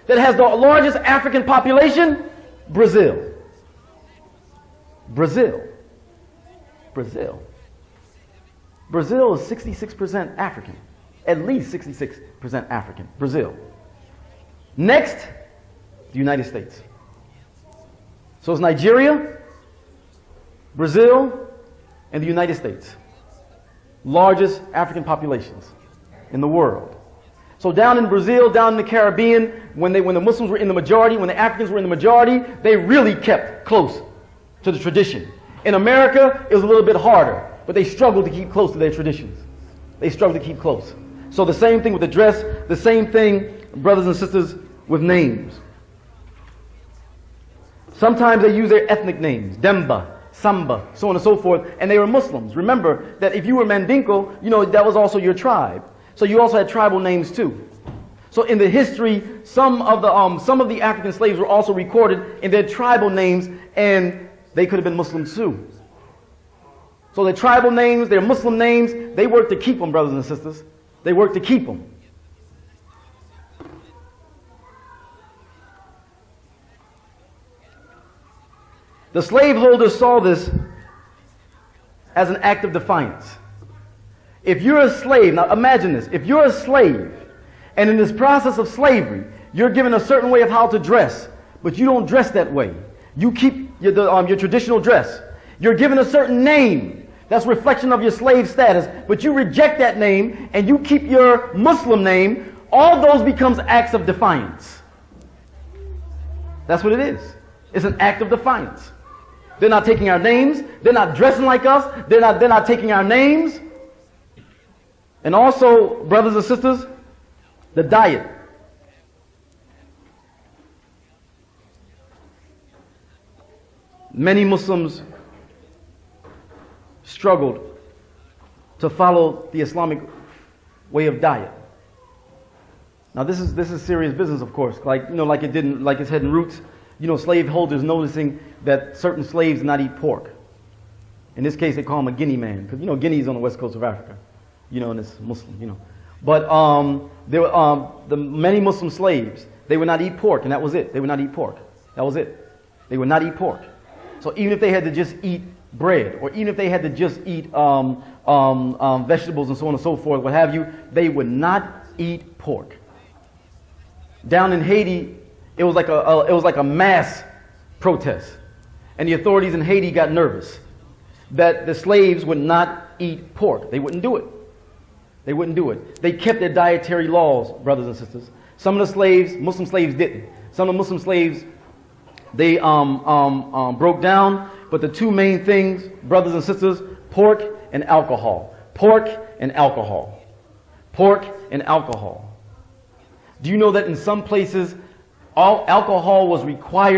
that has the largest African population? Brazil. Brazil. Brazil. Brazil is 66% African. At least 66% African. Brazil. Next, the United States. So it's Nigeria, Brazil, and the United States. Largest African populations in the world. So down in Brazil, down in the Caribbean, when the Muslims were in the majority, when the Africans were in the majority, they really kept close to the tradition. In America, it was a little bit harder, but they struggled to keep close to their traditions. They struggled to keep close. So the same thing with the dress, the same thing, brothers and sisters, with names. Sometimes they use their ethnic names, Demba, Samba, so on and so forth, and they were Muslims. Remember that if you were Mandinko, you know, that was also your tribe. So you also had tribal names too. So in the history, some of the African slaves were also recorded in their tribal names, and they could have been Muslims too. So their tribal names, their Muslim names, they worked to keep them, brothers and sisters. They worked to keep them. The slaveholders saw this as an act of defiance. If you're a slave, now imagine this, if you're a slave, and in this process of slavery, you're given a certain way of how to dress, but you don't dress that way. You keep your traditional dress. You're given a certain name that's a reflection of your slave status, but you reject that name and you keep your Muslim name. All those becomes acts of defiance. That's what it is. It's an act of defiance. They're not taking our names. They're not dressing like us. They're not taking our names. And also, brothers and sisters, the diet. Many Muslims struggled to follow the Islamic way of diet. Now this is serious business, of course. Like it's heading roots. You know, slaveholders noticing that certain slaves do not eat pork. In this case, they call him a Guinea man, because you know Guinea is on the west coast of Africa. You know, and it's Muslim. You know, but there were the many Muslim slaves. They would not eat pork, and that was it. They would not eat pork. That was it. They would not eat pork. So even if they had to just eat bread, or even if they had to just eat vegetables and so on and so forth, what have you, they would not eat pork. Down in Haiti, it was like a mass protest, and the authorities in Haiti got nervous that the slaves would not eat pork. They wouldn't do it. They wouldn't do it. They kept their dietary laws, brothers and sisters. Some of the slaves, Muslim slaves, didn't. Some of the Muslim slaves, they broke down. But the two main things, brothers and sisters, pork and alcohol. Pork and alcohol. Pork and alcohol. Do you know that in some places, all alcohol was required